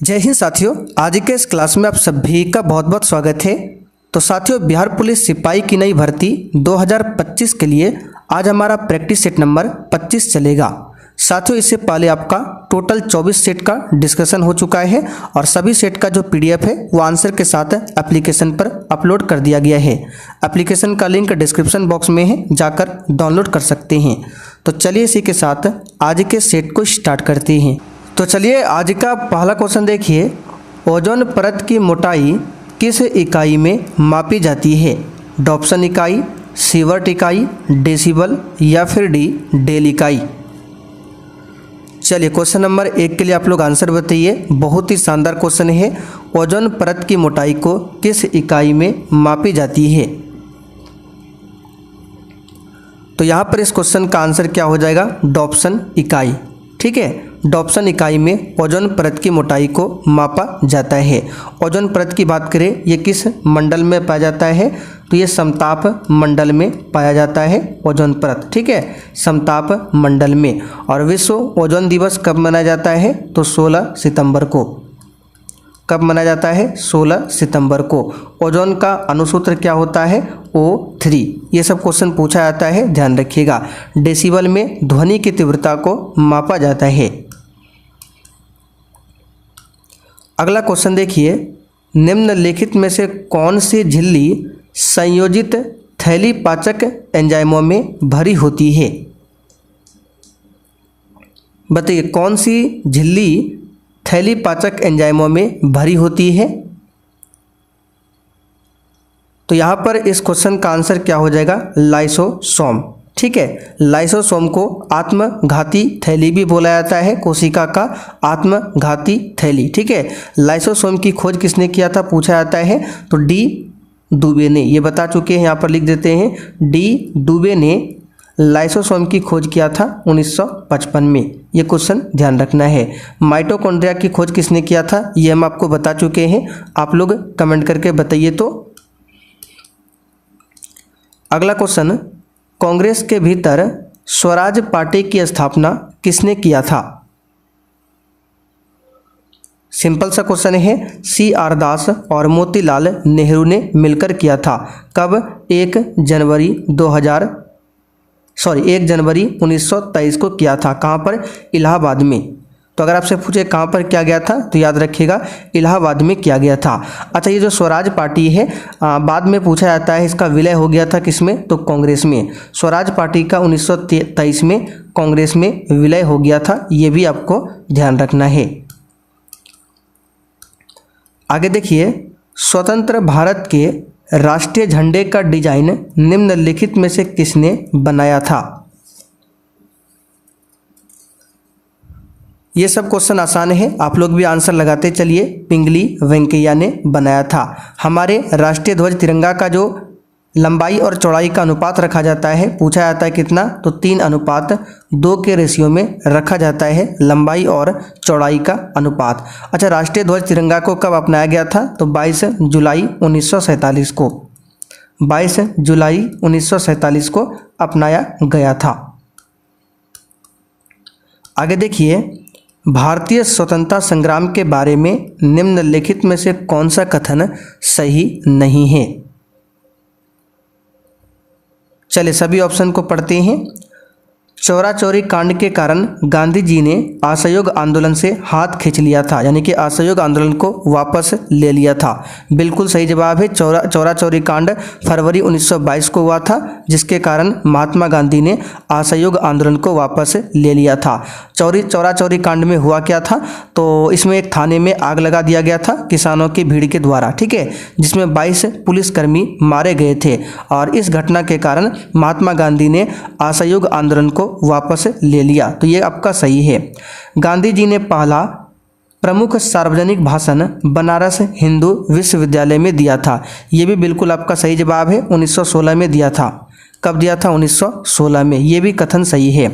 जय हिंद साथियों, आज के इस क्लास में आप सभी का बहुत बहुत स्वागत है। तो साथियों, बिहार पुलिस सिपाही की नई भर्ती 2025 के लिए आज हमारा प्रैक्टिस सेट नंबर 25 चलेगा। साथियों, इससे पहले आपका टोटल 24 सेट का डिस्कशन हो चुका है और सभी सेट का जो पीडीएफ है वो आंसर के साथ एप्लीकेशन पर अपलोड कर दिया गया है। एप्लीकेशन का लिंक डिस्क्रिप्शन बॉक्स में है, जाकर डाउनलोड कर सकते हैं। तो चलिए इसी के साथ आज के सेट को स्टार्ट करते हैं। तो चलिए आज का पहला क्वेश्चन देखिए, ओजोन परत की मोटाई किस इकाई में मापी जाती है? डॉप्सन इकाई, सीवर्ट इकाई, डेसिबल या फिर डेल इकाई। चलिए क्वेश्चन नंबर 1 के लिए आप लोग आंसर बताइए। बहुत ही शानदार क्वेश्चन है, ओजोन परत की मोटाई को किस इकाई में मापी जाती है? तो यहाँ पर इस क्वेश्चन का आंसर क्या हो जाएगा? डॉप्सन इकाई। ठीक है, डॉप्सन इकाई में ओजोन परत की मोटाई को मापा जाता है। ओजोन परत की बात करें, ये किस मंडल में पाया जाता है? तो ये समताप मंडल में पाया जाता है ओजोन परत। ठीक है, समताप मंडल में। और विश्व ओजोन दिवस कब मनाया जाता है? तो 16 सितंबर को। कब मनाया जाता है? 16 सितंबर को। ओजोन का अणुसूत्र क्या होता है? O3। ये सब क्वेश्चन पूछा जाता है, ध्यान रखिएगा। डेसिबल में ध्वनि की तीव्रता को मापा जाता है। अगला क्वेश्चन देखिए, निम्नलिखित में से कौन सी झिल्ली संयोजित थैली पाचक एंजाइमों में भरी होती है? बताइए, कौन सी झिल्ली थैली पाचक एंजाइमों में भरी होती है? तो यहाँ पर इस क्वेश्चन का आंसर क्या हो जाएगा? लाइसोसोम। ठीक है, लाइसोसोम को आत्मघाती थैली भी बोला जाता है, कोशिका का आत्मघाती थैली। ठीक है, लाइसोसोम की खोज किसने किया था पूछा जाता है? तो डी दुबे ने। ये बता चुके हैं, यहाँ पर लिख देते हैं। डी दुबे ने लाइसोसोम की खोज किया था 1955 में। ये क्वेश्चन ध्यान रखना है। माइटोकॉन्ड्रिया की खोज किसने किया था? ये हम आपको बता चुके हैं, आप लोग कमेंट करके बताइए। तो अगला क्वेश्चन, कांग्रेस के भीतर स्वराज पार्टी की स्थापना किसने किया था? सिंपल सा क्वेश्चन है। CR दास और मोतीलाल नेहरू ने मिलकर किया था। कब? 1 जनवरी 1923 को किया था। कहाँ पर? इलाहाबाद में। तो अगर आपसे पूछे कहाँ पर किया गया था, तो याद रखिएगा इलाहाबाद में किया गया था। अच्छा, ये जो स्वराज पार्टी है, बाद में पूछा जाता है इसका विलय हो गया था किसमें? तो कांग्रेस में। स्वराज पार्टी का 1923 में कांग्रेस में विलय हो गया था, ये भी आपको ध्यान रखना है। आगे देखिए, स्वतंत्र भारत के राष्ट्रीय झंडे का डिजाइन निम्नलिखित में से किसने बनाया था? ये सब क्वेश्चन आसान है, आप लोग भी आंसर लगाते चलिए। पिंगली वेंकैया ने बनाया था। हमारे राष्ट्रीय ध्वज तिरंगा का जो लंबाई और चौड़ाई का अनुपात रखा जाता है, पूछा जाता है कितना? तो 3:2 के रेशियो में रखा जाता है लंबाई और चौड़ाई का अनुपात। अच्छा, राष्ट्रीय ध्वज तिरंगा को कब अपनाया गया था? तो 22 जुलाई 1947 को। 22 जुलाई 1947 को अपनाया गया था। आगे देखिए, भारतीय स्वतंत्रता संग्राम के बारे में निम्नलिखित में से कौन सा कथन सही नहीं है? चलिए सभी ऑप्शन को पढ़ते हैं। चौरा चौरी कांड के कारण गांधी जी ने असहयोग आंदोलन से हाथ खींच लिया था, यानी कि असहयोग आंदोलन को वापस ले लिया था। बिल्कुल सही जवाब है। चौरा चौरी कांड फरवरी 1922 को हुआ था, जिसके कारण महात्मा गांधी ने असहयोग आंदोलन को वापस ले लिया था। चौरा चौरी कांड में हुआ क्या था? तो इसमें एक थाने में आग लगा दिया गया था किसानों की भीड़ के द्वारा। ठीक है, जिसमें 22 पुलिसकर्मी मारे गए थे और इस घटना के कारण महात्मा गांधी ने असहयोग आंदोलन को वापस ले लिया। तो ये आपका सही है। गांधी जी ने पहला प्रमुख सार्वजनिक भाषण बनारस हिंदू विश्वविद्यालय में दिया था। ये भी बिल्कुल आपका सही जवाब है। 1916 में दिया था। कब दिया था? 1916 में। ये भी कथन सही है।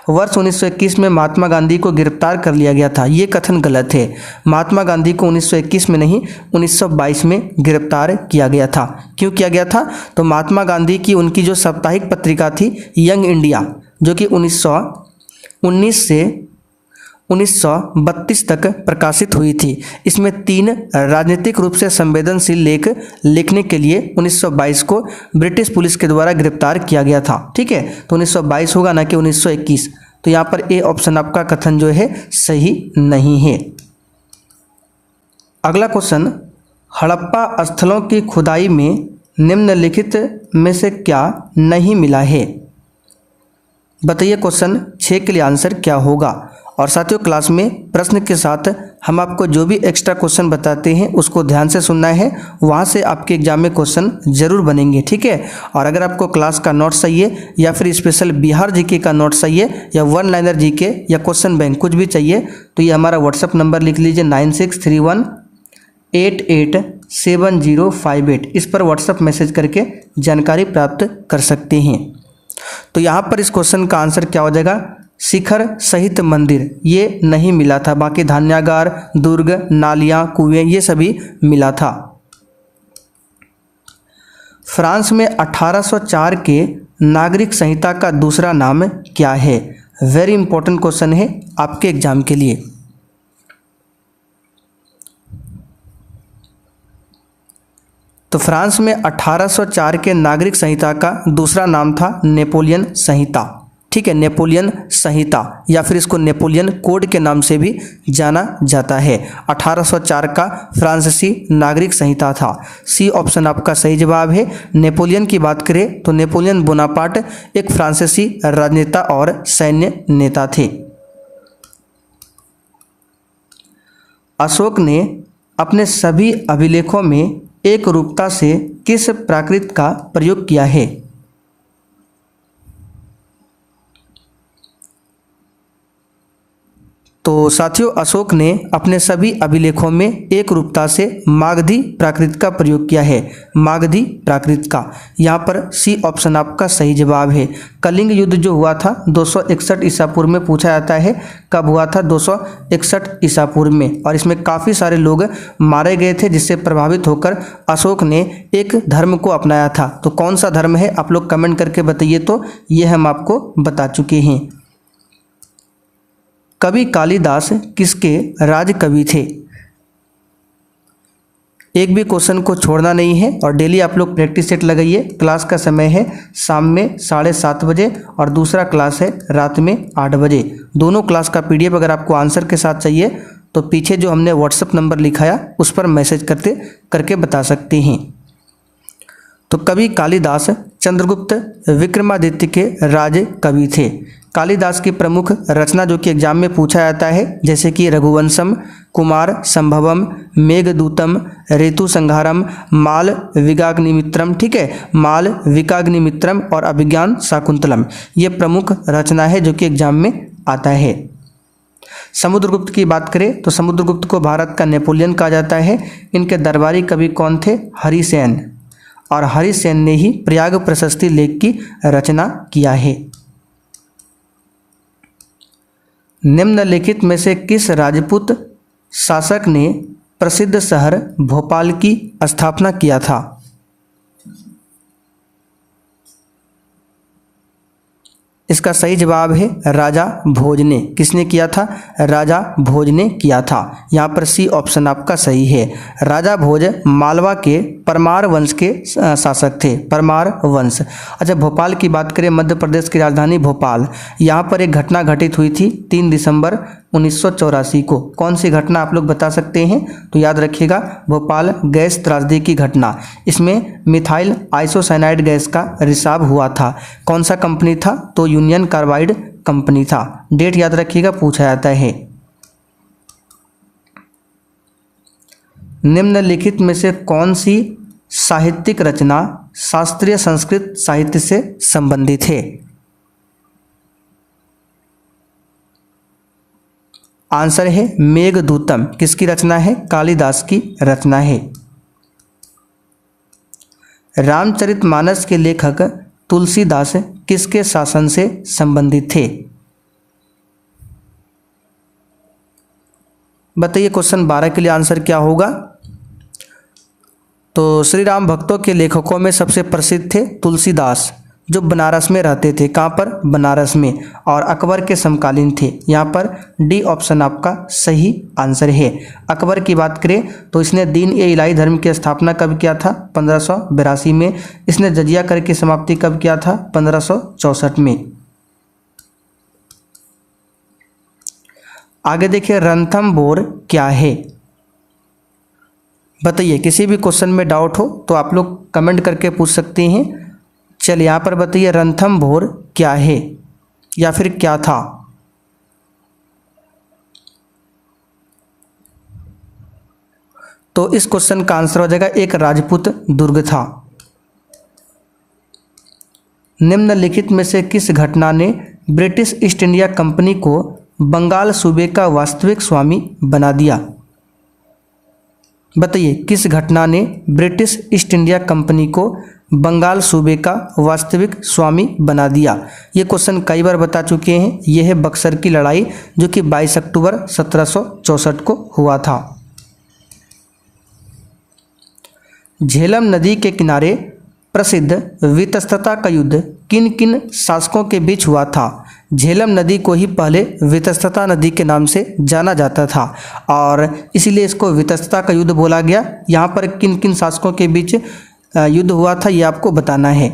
वर्ष 1921 में महात्मा गांधी को गिरफ्तार कर लिया गया था। ये कथन गलत है। महात्मा गांधी को 1921 में नहीं, 1922 में गिरफ्तार किया गया था। क्यों किया गया था? तो महात्मा गांधी की उनकी जो साप्ताहिक पत्रिका थी यंग इंडिया, जो कि 1919 से 1932 तक प्रकाशित हुई थी। इसमें 3 राजनीतिक रूप से संवेदनशील लेख लिखने के लिए 1922 को ब्रिटिश पुलिस के द्वारा गिरफ्तार किया गया था। ठीक है, तो 1922 होगा ना कि 1921। तो यहाँ पर ए ऑप्शन आपका कथन जो है सही नहीं है। अगला क्वेश्चन, हड़प्पा स्थलों की खुदाई में निम्नलिखित में से क्या नहीं मिला है? बताइए क्वेश्चन 6 के लिए आंसर क्या होगा। और साथियों, क्लास में प्रश्न के साथ हम आपको जो भी एक्स्ट्रा क्वेश्चन बताते हैं उसको ध्यान से सुनना है, वहाँ से आपके एग्जाम में क्वेश्चन जरूर बनेंगे। ठीक है, और अगर आपको क्लास का नोट चाहिए या फिर स्पेशल बिहार जीके का नोट चाहिए या वन लाइनर जीके या क्वेश्चन बैंक कुछ भी चाहिए तो ये हमारा व्हाट्सअप नंबर लिख लीजिए 9631887058। इस पर व्हाट्सअप मैसेज करके जानकारी प्राप्त कर सकते हैं। तो यहाँ पर इस क्वेश्चन का आंसर क्या हो जाएगा? शिखर सहित मंदिर ये नहीं मिला था, बाकी धान्यागार, दुर्ग, नालियाँ, कुएं ये सभी मिला था। फ्रांस में 1804 के नागरिक संहिता का दूसरा नाम क्या है? वेरी इंपॉर्टेंट क्वेश्चन है आपके एग्जाम के लिए। तो फ्रांस में 1804 के नागरिक संहिता का दूसरा नाम था नेपोलियन संहिता। ठीक है, नेपोलियन संहिता या फिर इसको नेपोलियन कोड के नाम से भी जाना जाता है। 1804 का फ्रांसीसी नागरिक संहिता था। सी ऑप्शन आपका सही जवाब है। नेपोलियन की बात करें तो नेपोलियन बोनापार्ट एक फ्रांसीसी राजनेता और सैन्य नेता थे। अशोक ने अपने सभी अभिलेखों में एक रूपता से किस प्राकृत का प्रयोग किया है? तो साथियों, अशोक ने अपने सभी अभिलेखों में एक रूपता से मागधी प्राकृत का प्रयोग किया है। मागधी प्राकृत का, यहाँ पर सी ऑप्शन आपका सही जवाब है। कलिंग युद्ध जो हुआ था 261 ईसा पूर्व में पूछा जाता है, कब हुआ था? 261 ईसा पूर्व में। और इसमें काफ़ी सारे लोग मारे गए थे, जिससे प्रभावित होकर अशोक ने एक धर्म को अपनाया था। तो कौन सा धर्म है आप लोग कमेंट करके बताइए, तो ये हम आपको बता चुके हैं। कवि कालिदास किसके राज कवि थे? एक भी क्वेश्चन को छोड़ना नहीं है और डेली आप लोग प्रैक्टिस सेट लगाइए। क्लास का समय है शाम में 7:30 बजे और दूसरा क्लास है रात में 8 बजे। दोनों क्लास का पीडीएफ अगर आपको आंसर के साथ चाहिए तो पीछे जो हमने व्हाट्सएप नंबर लिखाया उस पर मैसेज करके बता सकते हैं। तो कवि कालिदास चंद्रगुप्त विक्रमादित्य के राज कवि थे। कालिदास की प्रमुख रचना जो कि एग्जाम में पूछा जाता है, जैसे कि रघुवंशम, कुमार संभवम, मेघदूतम, ऋतु संहारम, माल विकाग्निमित्रम। ठीक है, माल विकाग्निमित्रम और अभिज्ञान शाकुंतलम, ये प्रमुख रचना है जो कि एग्जाम में आता है। समुद्रगुप्त की बात करें तो समुद्रगुप्त को भारत का नेपोलियन कहा जाता है। इनके दरबारी कवि कौन थे? हरिसेन, और हरिसेन ने ही प्रयाग प्रशस्ति लेख की रचना किया है। निम्नलिखित में से किस राजपूत शासक ने प्रसिद्ध शहर भोपाल की स्थापना किया था? इसका सही जवाब है राजा भोज ने। किसने किया था? राजा भोज ने किया था। यहाँ पर सी ऑप्शन आपका सही है। राजा भोज मालवा के परमार वंश के शासक थे। परमार वंश। अच्छा, भोपाल की बात करें, मध्य प्रदेश की राजधानी भोपाल, यहाँ पर एक घटना घटित हुई थी 3 दिसंबर 1984 को। कौन सी घटना आप लोग बता सकते हैं? तो याद रखिएगा, भोपाल गैस त्रासदी की घटना। इसमें मिथाइल आइसोसाइनाइड गैस का रिसाव हुआ था। कौन सा कंपनी था? तो यूनियन कार्बाइड कंपनी था। डेट याद रखिएगा, पूछा जाता है। निम्नलिखित में से कौन सी साहित्यिक रचना शास्त्रीय संस्कृत साहित्य से संबंधित है? आंसर है मेघदूतम। किसकी रचना है? कालिदास की रचना है। रामचरितमानस के लेखक तुलसीदास किसके शासन से संबंधित थे? बताइए, क्वेश्चन 12 के लिए आंसर क्या होगा? तो श्री राम भक्तों के लेखकों में सबसे प्रसिद्ध थे तुलसीदास। जो बनारस में रहते थे। कहाँ पर? बनारस में। और अकबर के समकालीन थे। यहाँ पर डी ऑप्शन आपका सही आंसर है। अकबर की बात करें तो इसने दीन ए इलाही धर्म की स्थापना कब किया था? 1582 में। इसने जजिया कर की समाप्ति कब किया था? 1564 में। आगे देखिए, रणथंभौर क्या है? बताइए, किसी भी क्वेश्चन में डाउट हो तो आप लोग कमेंट करके पूछ सकते हैं। चलिए यहाँ पर बताइए, रणथंभौर क्या है या फिर क्या था? तो इस क्वेश्चन का आंसर हो जाएगा एक राजपूत दुर्ग था। निम्नलिखित में से किस घटना ने ब्रिटिश ईस्ट इंडिया कंपनी को बंगाल सूबे का वास्तविक स्वामी बना दिया? बताइए, किस घटना ने ब्रिटिश ईस्ट इंडिया कंपनी को बंगाल सूबे का वास्तविक स्वामी बना दिया? ये क्वेश्चन कई बार बता चुके हैं। यह है बक्सर की लड़ाई, जो कि 22 अक्टूबर 1764 को हुआ था। झेलम नदी के किनारे प्रसिद्ध वितस्तता का युद्ध किन किन शासकों के बीच हुआ था? झेलम नदी को ही पहले वितस्तता नदी के नाम से जाना जाता था और इसीलिए इसको वितस्तता का युद्ध बोला गया। यहाँ पर किन किन शासकों के बीच युद्ध हुआ था, ये आपको बताना है।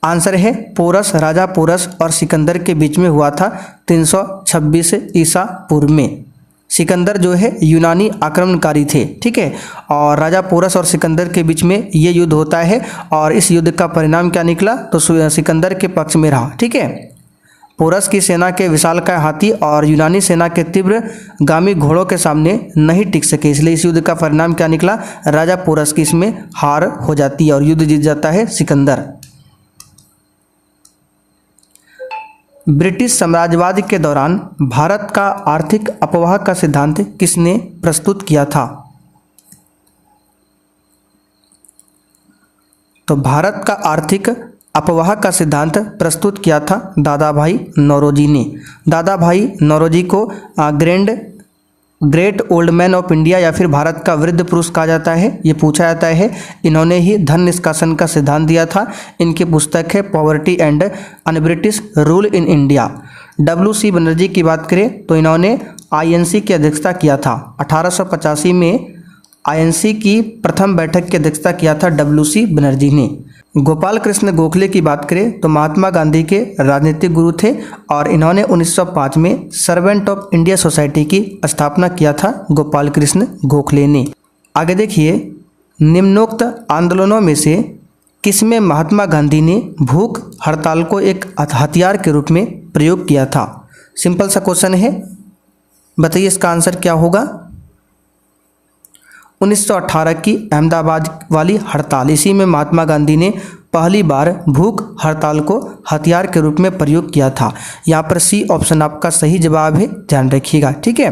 आंसर है पोरस, राजा पोरस और सिकंदर के बीच में हुआ था 326 ईसा पूर्व में। सिकंदर जो है यूनानी आक्रमणकारी थे, ठीक है, और राजा पोरस और सिकंदर के बीच में ये युद्ध होता है और इस युद्ध का परिणाम क्या निकला? तो सिकंदर के पक्ष में रहा, ठीक है। पोरस की सेना के विशालकाय हाथी और यूनानी सेना के तीव्र गामी घोड़ों के सामने नहीं टिक सके, इसलिए इस युद्ध का परिणाम क्या निकला? राजा पोरस की इसमें हार हो जाती है और युद्ध जीत जाता है सिकंदर। ब्रिटिश साम्राज्यवाद के दौरान भारत का आर्थिक अपवाह का सिद्धांत किसने प्रस्तुत किया था? तो भारत का आर्थिक अपवाह का सिद्धांत प्रस्तुत किया था दादा भाई नौरोजी ने। दादा भाई नौरोजी को great old man of India या फिर भारत का वृद्ध पुरुष कहा जाता है, ये पूछा जाता है। इन्होंने ही धन निष्कासन का सिद्धांत दिया था। इनकी पुस्तक है poverty and un British rule in India. WC Banerjee की बात करें तो इन्होंने INC की अध्यक्षता किया था। 1885 में INC की प्रथम बैठक की अध्यक्षता किया था WC बनर्जी ने। गोपाल कृष्ण गोखले की बात करें तो महात्मा गांधी के राजनीतिक गुरु थे और इन्होंने 1905 में सर्वेंट ऑफ इंडिया सोसाइटी की स्थापना किया था गोपाल कृष्ण गोखले ने। आगे देखिए, निम्नोक्त आंदोलनों में से किसमें महात्मा गांधी ने भूख हड़ताल को एक हथियार के रूप में प्रयोग किया था? सिंपल सा क्वेश्चन है, बताइए इसका आंसर क्या होगा? 1918 की अहमदाबाद वाली हड़ताल, इसी में महात्मा गांधी ने पहली बार भूख हड़ताल को हथियार के रूप में प्रयोग किया था। यहाँ पर C ऑप्शन आपका सही जवाब है, ध्यान रखिएगा, ठीक है।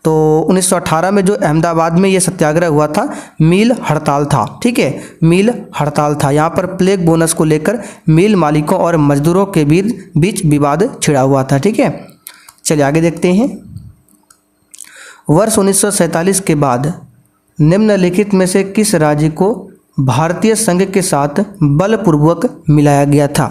तो 1918 में जो अहमदाबाद में ये सत्याग्रह हुआ था, मील हड़ताल था, ठीक है, मील हड़ताल था। यहाँ पर प्लेग बोनस को लेकर मिल मालिकों और मजदूरों के बीच विवाद छिड़ा हुआ था, ठीक है। चलिए आगे देखते हैं। वर्ष 1947 के बाद निम्नलिखित में से किस राज्य को भारतीय संघ के साथ बलपूर्वक मिलाया गया था?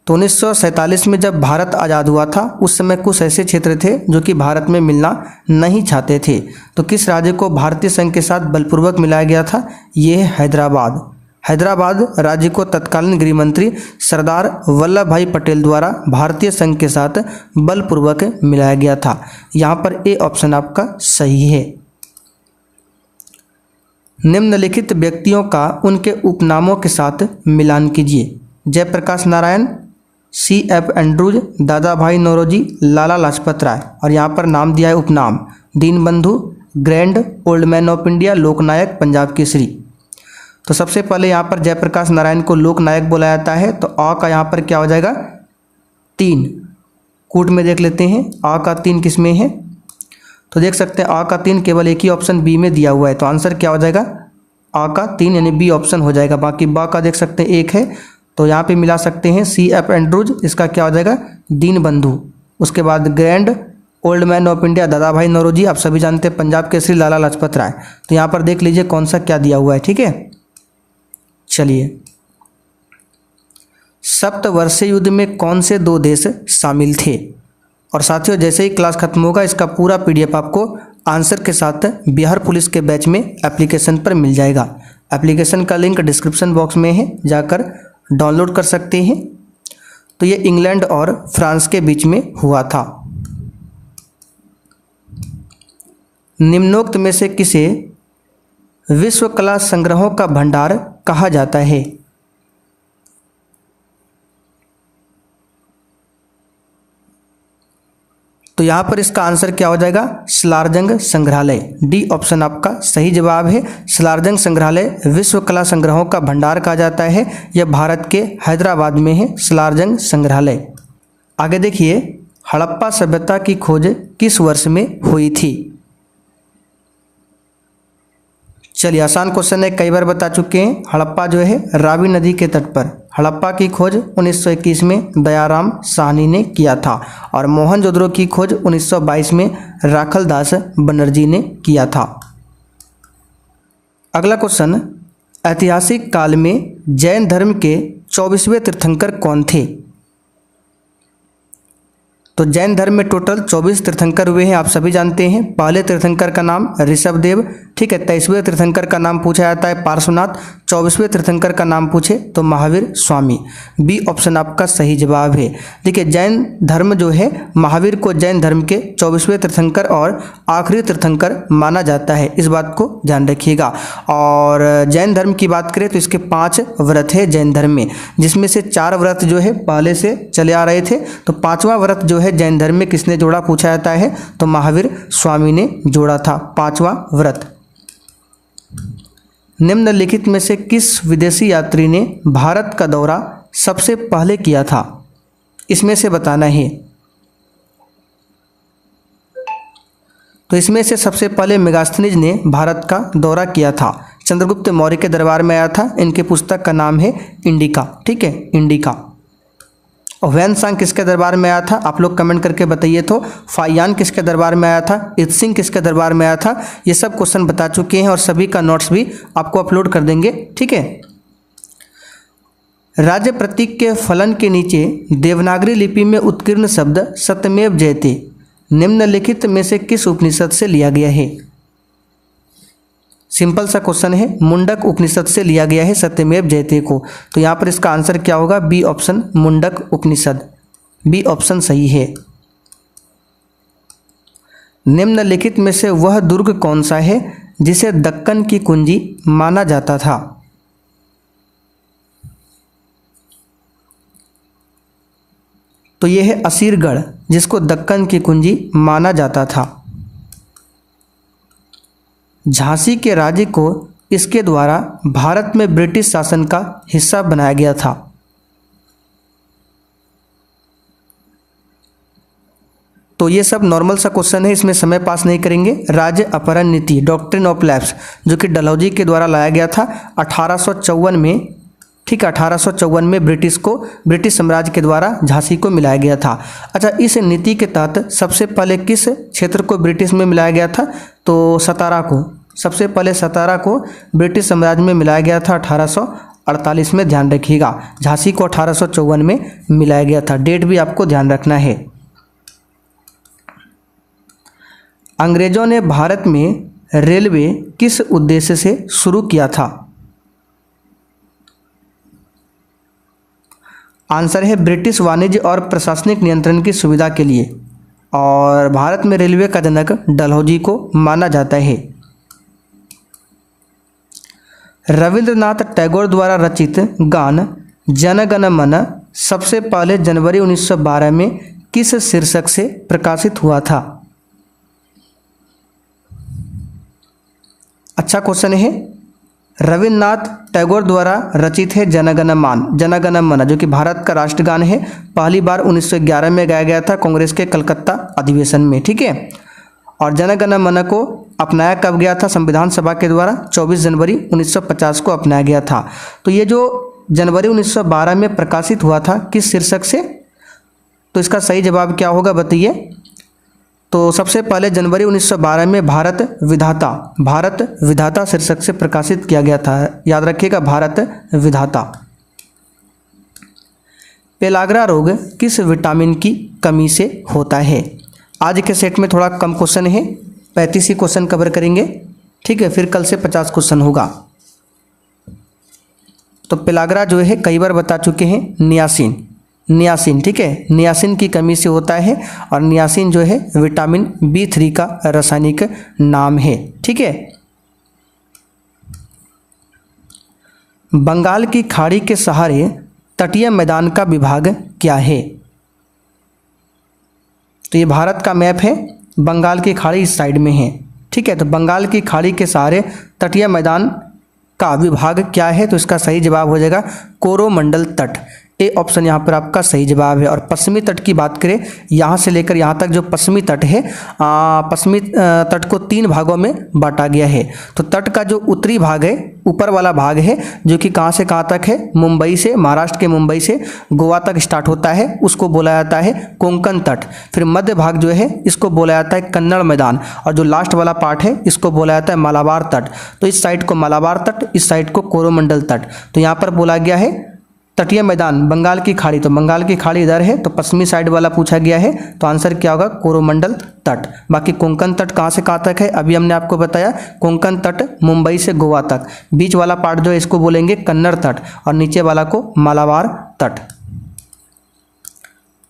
तो 1947 में जब भारत आज़ाद हुआ था, उस समय कुछ ऐसे क्षेत्र थे जो कि भारत में मिलना नहीं चाहते थे। तो किस राज्य को भारतीय संघ के साथ बलपूर्वक मिलाया गया था? ये है हैदराबाद। हैदराबाद राज्य को तत्कालीन गृह मंत्री सरदार वल्लभ भाई पटेल द्वारा भारतीय संघ के साथ बलपूर्वक मिलाया गया था। यहाँ पर A ऑप्शन आपका सही है। निम्नलिखित व्यक्तियों का उनके उपनामों के साथ मिलान कीजिए। जयप्रकाश नारायण, CF एंड्रूज, दादा भाई नौरोजी, लाला लाजपत राय, और यहाँ पर नाम दिया है उपनाम, Deenbandhu, grand old man of India, Loknayak, Punjab Kesari. तो सबसे पहले यहाँ पर जयप्रकाश नारायण को लोकनायक बोला जाता है, तो आ का यहाँ पर क्या हो जाएगा? 3। कूट में देख लेते हैं आ का 3 किस में है, तो देख सकते हैं आ का 3 केवल एक ही ऑप्शन बी में दिया हुआ है, तो आंसर क्या हो जाएगा? आ का 3 यानी बी ऑप्शन हो जाएगा। बाकी बा का देख सकते हैं 1 है, तो यहाँ पे मिला सकते हैं CF एंड्रूज, इसका क्या हो जाएगा? दीनबंधु। उसके बाद grand old man of India दादा भाई नौरोजी, आप सभी जानते हैं पंजाब केसरी लाला लाजपत राय। तो यहाँ पर देख लीजिए कौन सा क्या दिया हुआ है, ठीक है। चलिए, सप्तवर्षीय युद्ध में कौन से 2 देश शामिल थे? और साथियों, जैसे ही क्लास खत्म होगा इसका पूरा पीडीएफ आपको आंसर के साथ बिहार पुलिस के बैच में एप्लीकेशन पर मिल जाएगा। एप्लीकेशन का लिंक डिस्क्रिप्शन बॉक्स में है, जाकर डाउनलोड कर सकते हैं। तो ये इंग्लैंड और फ्रांस के बीच में हुआ था। निम्नोक्त में से किसे विश्व कला संग्रहों का भंडार कहा जाता है? तो यहाँ पर इसका आंसर क्या हो जाएगा? सलारजंग संग्रहालय। डी ऑप्शन आपका सही जवाब है। सलारजंग संग्रहालय विश्व कला संग्रहों का भंडार कहा जाता है। यह भारत के हैदराबाद में है, सलारजंग संग्रहालय। आगे देखिए, हड़प्पा सभ्यता की खोज किस वर्ष में हुई थी? चलिए, आसान क्वेश्चन है, कई बार बता चुके हैं। हड़प्पा जो है रावी नदी के तट पर। हड़प्पा की खोज 1921 में दयाराम साहनी ने किया था और मोहनजोदड़ो की खोज 1922 में राखलदास बनर्जी ने किया था। अगला क्वेश्चन, ऐतिहासिक काल में जैन धर्म के 24वें तीर्थंकर कौन थे? तो जैन धर्म में टोटल 24 तीर्थंकर हुए हैं, आप सभी जानते हैं। पहले तीर्थंकर का नाम ऋषभदेव, ठीक है। 23वें तीर्थंकर का नाम पूछा जाता है पार्श्वनाथ। 24वें तीर्थंकर का नाम पूछे तो महावीर स्वामी। बी ऑप्शन आपका सही जवाब है। देखिए, जैन धर्म जो है, महावीर को जैन धर्म के 24वें तीर्थंकर और आखिरी तीर्थंकर माना जाता है, इस बात को ध्यान रखिएगा। और जैन धर्म की बात करें तो इसके 5 व्रत है जैन धर्म में, जिसमें से 4 व्रत जो है पहले से चले आ रहे थे। तो 5वां व्रत जो है जैन धर्म में किसने जोड़ा पूछा जाता है, तो महावीर स्वामी ने जोड़ा था 5वां व्रत। निम्नलिखित में से किस विदेशी यात्री ने भारत का दौरा सबसे पहले किया था? इसमें से बताना है। तो इसमें से सबसे पहले मेगास्थनीज ने भारत का दौरा किया था। चंद्रगुप्त मौर्य के दरबार में आया था। इनके पुस्तक का नाम है इंडिका, ठीक है, इंडिका। और ह्वेनसांग किसके दरबार में आया था? आप लोग कमेंट करके बताइए। तो फायान किसके दरबार में आया था? इत्सिंग किसके दरबार में आया था? ये सब क्वेश्चन बता चुके हैं और सभी का नोट्स भी आपको अपलोड कर देंगे, ठीक है। राज्य प्रतीक के फलन के नीचे देवनागरी लिपि में उत्कीर्ण शब्द सत्यमेव जयते निम्नलिखित में से किस उपनिषद से लिया गया है? सिंपल सा क्वेश्चन है, मुंडक उपनिषद से लिया गया है सत्यमेव जयते को। तो यहाँ पर इसका आंसर क्या होगा? बी ऑप्शन, मुंडक उपनिषद। बी ऑप्शन सही है। निम्नलिखित में से वह दुर्ग कौन सा है जिसे दक्कन की कुंजी माना जाता था? तो यह है असीरगढ़, जिसको दक्कन की कुंजी माना जाता था। झांसी के राज्य को इसके द्वारा भारत में ब्रिटिश शासन का हिस्सा बनाया गया था। तो ये सब नॉर्मल सा क्वेश्चन है, इसमें समय पास नहीं करेंगे। राज्य अपहरण नीति, डॉक्ट्रिन ऑफ लैप्स, जो कि डलहौजी के द्वारा लाया गया था 1854 में, ठीक है। 1854 में ब्रिटिश साम्राज्य के द्वारा झांसी को मिलाया गया था। अच्छा, इस नीति के तहत सबसे पहले किस क्षेत्र को ब्रिटिश में मिलाया गया था? तो सतारा को। सबसे पहले सतारा को ब्रिटिश साम्राज्य में मिलाया गया था 1848 में, ध्यान रखिएगा। झांसी को 1854 में मिलाया गया था। डेट भी आपको ध्यान रखना है। अंग्रेजों ने भारत में रेलवे किस उद्देश्य से शुरू किया था? आंसर है ब्रिटिश वाणिज्य और प्रशासनिक नियंत्रण की सुविधा के लिए। और भारत में रेलवे का जनक डलहौजी को माना जाता है। रविंद्रनाथ टैगोर द्वारा रचित गान जन गण मन सबसे पहले जनवरी 1912 में किस शीर्षक से प्रकाशित हुआ था? अच्छा क्वेश्चन है। रविन्द्रनाथ टैगोर द्वारा रचित है जनगण मन, जो कि भारत का राष्ट्रगान है। पहली बार 1911 में गाया गया था कांग्रेस के कलकत्ता अधिवेशन में, ठीक है। और जनगण मन को अपनाया कब गया था? संविधान सभा के द्वारा 24 जनवरी 1950 को अपनाया गया था। तो ये जो जनवरी 1912 में प्रकाशित हुआ था, किस शीर्षक से? तो इसका सही जवाब क्या होगा बताइए। तो सबसे पहले जनवरी 1912 में भारत विधाता शीर्षक से प्रकाशित किया गया था। याद रखिएगा, भारत विधाता। पेलाग्रा रोग किस विटामिन की कमी से होता है? आज के सेट में थोड़ा कम क्वेश्चन है, 35 ही क्वेश्चन कवर करेंगे, ठीक है। फिर कल से 50 क्वेश्चन होगा। तो पेलाग्रा जो है कई बार बता चुके हैं, नियासिन, ठीक है, नियासिन की कमी से होता है। और नियासिन जो है विटामिन B3 का रासायनिक नाम है, ठीक है। बंगाल की खाड़ी के सहारे तटीय मैदान का विभाग क्या है? तो ये भारत का मैप है, बंगाल की खाड़ी इस साइड में है, ठीक है। तो बंगाल की खाड़ी के सहारे तटीय मैदान का विभाग क्या है? तो इसका सही जवाब हो जाएगा कोरोमंडल तट। ए ऑप्शन यहाँ पर आपका सही जवाब है। और पश्चिमी तट की बात करें, यहाँ से लेकर यहाँ तक जो पश्चिमी तट है, पश्चिमी तट को 3 भागों में बांटा गया है। तो तट का जो उत्तरी भाग है, ऊपर वाला भाग है, जो कि कहाँ से कहाँ तक है, मुंबई से, महाराष्ट्र के मुंबई से गोवा तक स्टार्ट होता है, उसको बोला जाता है कोंकण तट। फिर मध्य भाग जो है इसको बोला जाता है कन्नड़ मैदान। और जो लास्ट वाला पार्ट है इसको बोला जाता है मालाबार तट। तो इस साइड को मालाबार तट, इस साइड को कोरोमंडल तट। तो यहाँ पर बोला गया है तटीय मैदान बंगाल की खाड़ी। तो बंगाल की खाड़ी इधर है, तो पश्चिमी साइड वाला पूछा गया है, तो आंसर क्या होगा, कोरोमंडल तट। बाकी कोंकण तट कहाँ से कहाँ तक है, अभी हमने आपको बताया, कोंकण तट मुंबई से गोवा तक। बीच वाला पार्ट जो है इसको बोलेंगे कन्नड़ तट, और नीचे वाला को मालाबार तट।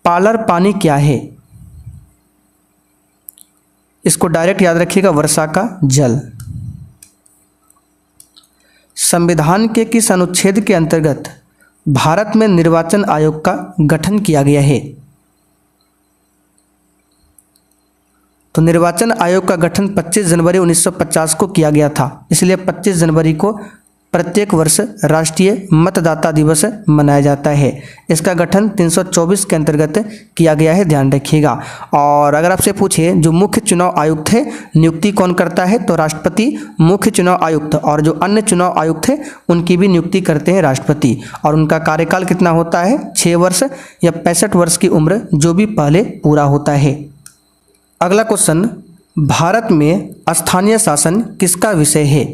पालर पानी क्या है? इसको डायरेक्ट याद रखिएगा, वर्षा का जल। संविधान के किस अनुच्छेद के अंतर्गत भारत में निर्वाचन आयोग का गठन किया गया है? तो निर्वाचन आयोग का गठन 25 जनवरी 1950 को किया गया था, इसलिए 25 जनवरी को प्रत्येक वर्ष राष्ट्रीय मतदाता दिवस मनाया जाता है। इसका गठन 324 के अंतर्गत किया गया है, ध्यान रखिएगा। और अगर आपसे पूछे जो मुख्य चुनाव आयुक्त है, नियुक्ति कौन करता है, तो राष्ट्रपति मुख्य चुनाव आयुक्त, और जो अन्य चुनाव आयुक्त है उनकी भी नियुक्ति करते हैं राष्ट्रपति। और उनका कार्यकाल कितना होता है, 6 वर्ष या 65 वर्ष की उम्र, जो भी पहले पूरा होता है। अगला क्वेश्चन, भारत में स्थानीय शासन किसका विषय है?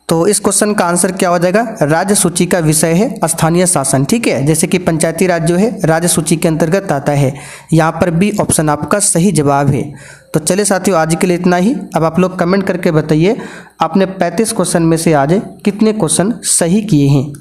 तो इस क्वेश्चन का आंसर क्या हो जाएगा, राज्य सूची का विषय है स्थानीय शासन, ठीक है। जैसे कि पंचायती राज जो है राज्य सूची के अंतर्गत आता है। यहाँ पर बी ऑप्शन आपका सही जवाब है। तो चलिए साथियों, आज के लिए इतना ही। अब आप लोग कमेंट करके बताइए आपने 35 क्वेश्चन में से आज कितने क्वेश्चन सही किए हैं।